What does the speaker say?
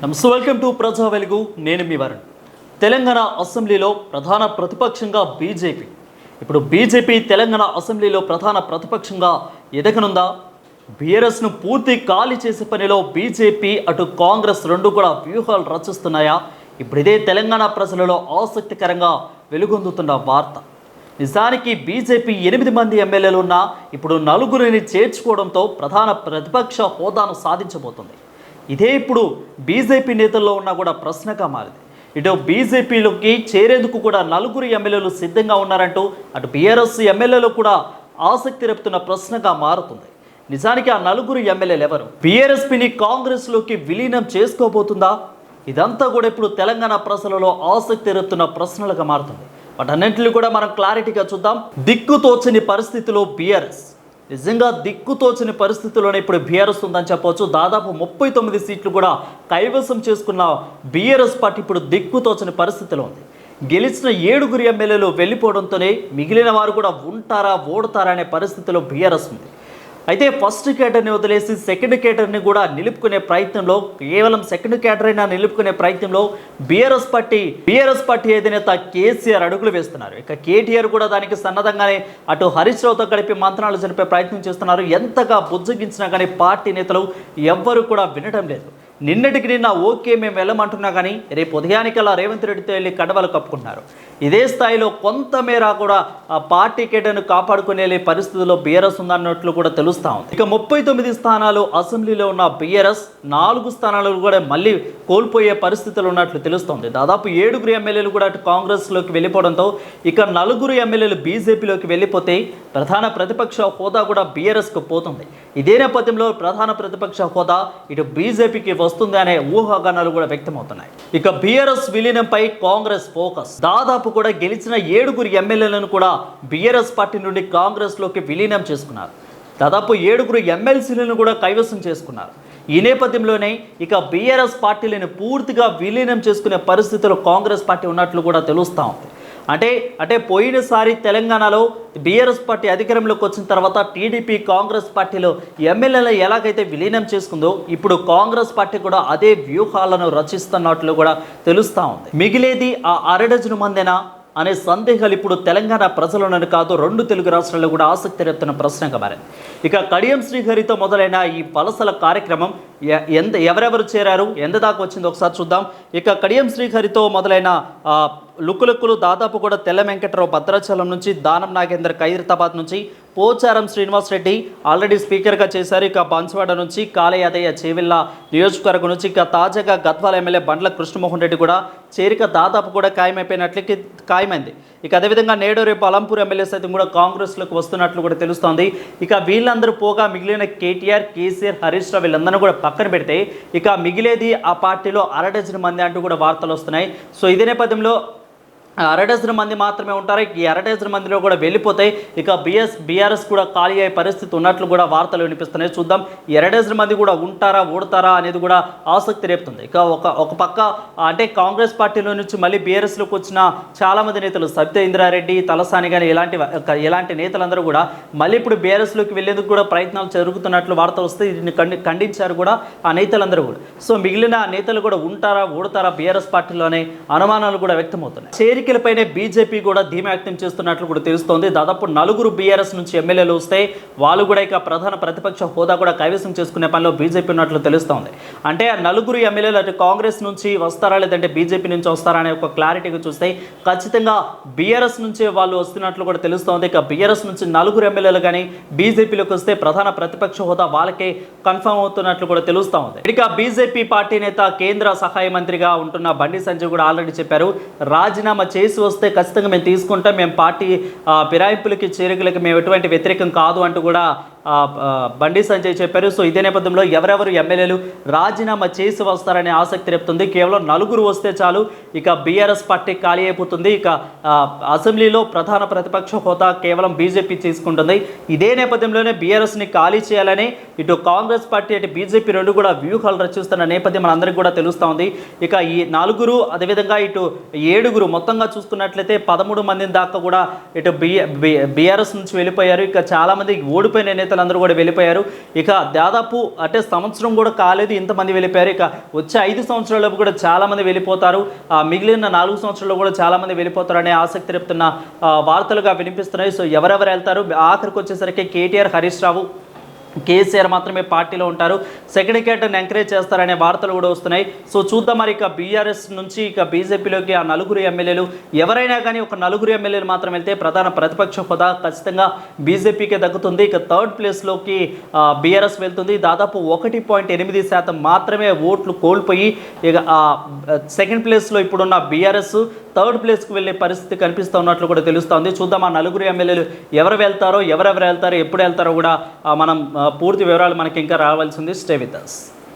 నమస్తే, welcome to ప్రజా వెలుగు. నేను మీ వరుణ్. తెలంగాణ అసెంబ్లీలో ప్రధాన ప్రతిపక్షంగా బీజేపీ. ఇప్పుడు బీజేపీ తెలంగాణ అసెంబ్లీలో ప్రధాన ప్రతిపక్షంగా ఎదగనుందా? బీఆర్ఎస్ను పూర్తి ఖాళీ చేసే పనిలో బీజేపీ అటు కాంగ్రెస్ రెండు కూడా వ్యూహాలు రచిస్తున్నాయా? ఇప్పుడు ఇదే తెలంగాణ ప్రజలలో ఆసక్తికరంగా వెలుగొందుతున్న వార్త. నిజానికి బీజేపీ 8 మంది ఎమ్మెల్యేలు ఉన్నా ఇప్పుడు 4గురిని చేర్చుకోవడంతో ప్రధాన ప్రతిపక్ష హోదాను సాధించబోతుంది. ఇదే ఇప్పుడు బీజేపీ నేతల్లో ఉన్న కూడా ప్రశ్నగా మారింది. ఇటు బీజేపీలోకి చేరేందుకు కూడా 4 ఎమ్మెల్యేలు సిద్ధంగా ఉన్నారంటూ అటు బీఆర్ఎస్ ఎమ్మెల్యేలు కూడా ఆసక్తి రేపుతున్న ప్రశ్నగా మారుతుంది. నిజానికి ఆ 4 ఎమ్మెల్యేలు ఎవరు? బీఆర్ఎస్పీని కాంగ్రెస్లోకి విలీనం చేసుకోబోతుందా? ఇదంతా కూడా ఇప్పుడు తెలంగాణ ప్రజలలో ఆసక్తి రేపుతున్న ప్రశ్నలుగా మారుతుంది. వాటన్నింటినీ కూడా మనం క్లారిటీగా చూద్దాం. దిక్కుతోచని పరిస్థితిలో బీఆర్ఎస్, నిజంగా దిక్కుతోచని పరిస్థితుల్లోనే ఇప్పుడు బీఆర్ఎస్ ఉందని చెప్పవచ్చు. దాదాపు 39 సీట్లు కూడా కైవసం చేసుకున్న బీఆర్ఎస్ పార్టీ ఇప్పుడు దిక్కుతోచని పరిస్థితిలో ఉంది. గెలిచిన 7 ఎమ్మెల్యేలు వెళ్ళిపోవడంతోనే మిగిలిన వారు కూడా ఉంటారా ఓడతారా అనే పరిస్థితిలో బీఆర్ఎస్ ఉంది. అయితే ఫస్ట్ కేటర్ని వదిలేసి సెకండ్ కేటర్ని కూడా నిలుపుకునే ప్రయత్నంలో, కేవలం సెకండ్ కేటర్ అయినా నిలుపుకునే ప్రయత్నంలో బీఆర్ఎస్ పార్టీ అధినేత కేసీఆర్ అడుగులు వేస్తున్నారు. ఇక కేటీఆర్ కూడా దానికి సన్నద్ధంగానే అటు హరీష్ రావుతో కలిపి మంత్రాలు జరిపే ప్రయత్నం చేస్తున్నారు. ఎంతగా బుజ్జగించినా కానీ పార్టీ నేతలు ఎవ్వరూ కూడా వినడం లేదు. నిన్నటికి నిన్న ఓకే మేము వెళ్ళమంటున్నా కానీ రేపు ఉదయానికల్లా రేవంత్ రెడ్డితో వెళ్ళి కండవలు కప్పుకుంటున్నారు. ఇదే స్థాయిలో కొంతమేర కూడా ఆ పార్టీ కేటర్ను కాపాడుకునే పరిస్థితుల్లో బీఆర్ఎస్ ఉందన్నట్లు కూడా తెలుస్తూ ఉంది. ఇక 39 స్థానాలు అసెంబ్లీలో ఉన్న బీఆర్ఎస్ 4 స్థానాలు కూడా మళ్ళీ కోల్పోయే పరిస్థితులు ఉన్నట్లు తెలుస్తోంది. దాదాపు 7 ఎమ్మెల్యేలు కూడా అటు కాంగ్రెస్లోకి వెళ్ళిపోవడంతో ఇక 4 ఎమ్మెల్యేలు బీజేపీలోకి వెళ్ళిపోతే ప్రధాన ప్రతిపక్ష హోదా కూడా బీఆర్ఎస్కు పోతుంది. ఇదే నేపథ్యంలో ప్రధాన ప్రతిపక్ష హోదా ఇటు బీజేపీకి వస్తుంది అనే ఊహాగానాలు కూడా వ్యక్తమవుతున్నాయి. ఇక బీఆర్ఎస్ విలీనంపై కాంగ్రెస్ ఫోకస్. దాదాపు కూడా గెలిచిన 7 ఎమ్మెల్యేలను కూడా బీఆర్ఎస్ పార్టీ నుండి కాంగ్రెస్లోకి విలీనం చేసుకున్నారు. దాదాపు 7 ఎమ్మెల్సీలను కూడా కైవసం చేసుకున్నారు. ఈ నేపథ్యంలోనే ఇక బీఆర్ఎస్ పార్టీలను పూర్తిగా విలీనం చేసుకునే పరిస్థితిలో కాంగ్రెస్ పార్టీ ఉన్నట్లు కూడా తెలుస్తూ ఉంది. అంటే పోయినసారి తెలంగాణలో బీఆర్ఎస్ పార్టీ అధికారంలోకి వచ్చిన తర్వాత టీడీపీ కాంగ్రెస్ పార్టీలో ఎమ్మెల్యేలు ఎలాగైతే విలీనం చేసుకుందో ఇప్పుడు కాంగ్రెస్ పార్టీ కూడా అదే వ్యూహాలను రచిస్తున్నట్లు కూడా తెలుస్తూ ఉంది. మిగిలేది ఆ 1/2 డజను మందేనా అనే సందేహాలు ఇప్పుడు తెలంగాణ ప్రజలను కాదు 2 తెలుగు రాష్ట్రాల్లో కూడా ఆసక్తి రేపుతున్న ప్రశ్నగా మారింది. ఇక కడియం శ్రీహరితో మొదలైన ఈ వలసల కార్యక్రమం ఎవరెవరు చేరారు, ఎంత దాకా వచ్చిందో ఒకసారి చూద్దాం. ఇక కడియం శ్రీహరితో మొదలైన లుక్కులు దాదాపు కూడా తెల్ల వెంకటరావు భద్రాచలం నుంచి, దానం నాగేందర్ ఖైరతాబాద్ నుంచి, పోచారం శ్రీనివాస్ రెడ్డి ఆల్రెడీ స్పీకర్గా చేశారు. ఇక బాన్సువాడ నుంచి, కాళయాదయ్య చేవెళ్ళ నియోజకవర్గం నుంచి, ఇక తాజాగా గద్వాల ఎమ్మెల్యే బండ్ల కృష్ణమోహన్ రెడ్డి కూడా చేరిక దాదాపు కూడా ఖాయమైంది. ఇక అదేవిధంగా నేడు రేపు అలంపూర్ ఎమ్మెల్యే సైతం కూడా కాంగ్రెస్లోకి వస్తున్నట్లు కూడా తెలుస్తోంది. ఇక వీళ్ళందరూ పోగా మిగిలిన కేటీఆర్, కేసీఆర్, హరీష్ రావు వీళ్ళందరూ కూడా పక్కన పెడితే ఇక మిగిలేది ఆ పార్టీలో 1/2 డజను మంది అంటూ కూడా వార్తలు వస్తున్నాయి. సో ఇదే నేపథ్యంలో 1/2 డజను మంది మాత్రమే ఉంటారు. ఈ 1/2 డజను మందిలో కూడా వెళ్ళిపోతాయి. ఇక బీఆర్ఎస్ కూడా ఖాళీ అయ్యే పరిస్థితి ఉన్నట్లు కూడా వార్తలు వినిపిస్తున్నాయి. చూద్దాం, 1/2 డజను మంది కూడా ఉంటారా ఓడతారా అనేది కూడా ఆసక్తి రేపుతుంది. ఇక ఒక పక్క అంటే కాంగ్రెస్ పార్టీలో నుంచి మళ్ళీ బీఆర్ఎస్లోకి వచ్చిన చాలామంది నేతలు, సబితా ఇంద్రారెడ్డి, తలసాని కానీ ఇలాంటి నేతలందరూ కూడా మళ్ళీ ఇప్పుడు బీఆర్ఎస్లోకి వెళ్లేందుకు కూడా ప్రయత్నాలు జరుగుతున్నట్లు వార్తలు వస్తే దీన్ని ఖండించారు కూడా ఆ నేతలందరూ కూడా. సో మిగిలిన నేతలు కూడా ఉంటారా ఓడతారా బీఆర్ఎస్ పార్టీలోనే అనుమానాలు కూడా వ్యక్తమవుతున్నాయి. చేరికలపైనే బీజేపీ కూడా ధీమా వ్యక్తం చేస్తున్నట్లు కూడా తెలుస్తోంది. దాదాపు 4 బీఆర్ఎస్ నుంచి ఎమ్మెల్యేలు వస్తే వాళ్ళు కూడా ఇక ప్రధాన ప్రతిపక్ష హోదా కూడా కైవసం చేసుకునే పనిలో బీజేపీ ఉన్నట్లు తెలుస్తోంది. అంటే ఆ 4 ఎమ్మెల్యేలు అటు కాంగ్రెస్ నుంచి వస్తారా లేదంటే బీజేపీ నుంచి వస్తారా అనే ఒక క్లారిటీగా చూస్తే ఖచ్చితంగా బీఆర్ఎస్ నుంచే వాళ్ళు వస్తున్నట్లు కూడా తెలుస్తోంది. ఇక బీఆర్ఎస్ నుంచి 4 ఎమ్మెల్యేలు కానీ బీజేపీలోకి వస్తే ప్రధాన ప్రతిపక్ష హోదా వాళ్ళకే కన్ఫర్మ్ అవుతున్నట్లు కూడా తెలుస్తూ ఉంది. ఇక బీజేపీ పార్టీ నేత, కేంద్ర సహాయ మంత్రిగా ఉంటున్న బండి సంజయ్ కూడా ఆల్రెడీ చెప్పారు, రాజీనామా చేసి వస్తే ఖచ్చితంగా మేము తీసుకుంటాం, మేము పార్టీ ఫిరాయింపులకి చేరికలకి మేము ఎటువంటి వ్యతిరేకం కాదు అంటూ కూడా బండి సంజయ్ చెప్పారు. సో ఇదే నేపథ్యంలో ఎవరెవరు ఎమ్మెల్యేలు రాజీనామా చేసి వస్తారనే ఆసక్తి రేపుతుంది. కేవలం 4 వస్తే చాలు ఇక బీఆర్ఎస్ పార్టీ ఖాళీ అయిపోతుంది. ఇక అసెంబ్లీలో ప్రధాన ప్రతిపక్ష హోదా కేవలం బీజేపీ తీసుకుంటుంది. ఇదే నేపథ్యంలోనే బీఆర్ఎస్ని ఖాళీ చేయాలని ఇటు కాంగ్రెస్ పార్టీ అటు బీజేపీ రెండు కూడా వ్యూహాలు రచిస్తున్న నేపథ్యం మనందరికీ కూడా తెలుస్తూ ఉంది. ఇక ఈ 4 అదేవిధంగా ఇటు 7 మొత్తంగా చూసుకున్నట్లయితే 13 మంది దాకా కూడా ఇటు బీఆర్ఎస్ నుంచి వెళ్ళిపోయారు. ఇక చాలామంది ఓడిపోయిన నేతలందరూ కూడా వెళ్ళిపోయారు. ఇక దాదాపు అంటే సంవత్సరం కూడా కాలేదు ఇంతమంది వెళ్ళిపోయారు. ఇక వచ్చే 5 సంవత్సరాలలోపు కూడా చాలామంది వెళ్ళిపోతారు. మిగిలిన 4 సంవత్సరాల్లో కూడా చాలామంది వెళ్ళిపోతారు అనే ఆసక్తి రేపుతున్న వార్తలుగా వినిపిస్తున్నాయి. సో ఎవరెవరు వెళ్తారు? ఆఖరికి వచ్చేసరికి కేటీఆర్, హరీష్ రావు, కేసీఆర్ మాత్రమే పార్టీలో ఉంటారు. సెకండ్ క్యాటర్ని ఎంకరేజ్ చేస్తారనే వార్తలు కూడా వస్తున్నాయి. సో చూద్దాం మరి ఇక బీఆర్ఎస్ నుంచి ఇక బీజేపీలోకి ఆ నలుగురు ఎమ్మెల్యేలు ఎవరైనా కానీ ఒక నలుగురు ఎమ్మెల్యేలు మాత్రం వెళ్తే ప్రధాన ప్రతిపక్ష హోదా ఖచ్చితంగా బీజేపీకే దక్కుతుంది. ఇక థర్డ్ ప్లేస్లోకి బీఆర్ఎస్ వెళ్తుంది. దాదాపు 1.8% మాత్రమే ఓట్లు కోల్పోయి ఇక సెకండ్ ప్లేస్లో ఇప్పుడున్న బీఆర్ఎస్ థర్డ్ ప్లేస్కి వెళ్ళే పరిస్థితి కనిపిస్తూ ఉన్నట్లు కూడా తెలుస్తోంది. చూద్దాం ఆ నలుగురు ఎమ్మెల్యేలు ఎవరెవరు వెళ్తారో ఎప్పుడు వెళ్తారో కూడా మనం పూర్తి వివరాలు మనకి ఇంకా రావాల్సింది. Stay with us.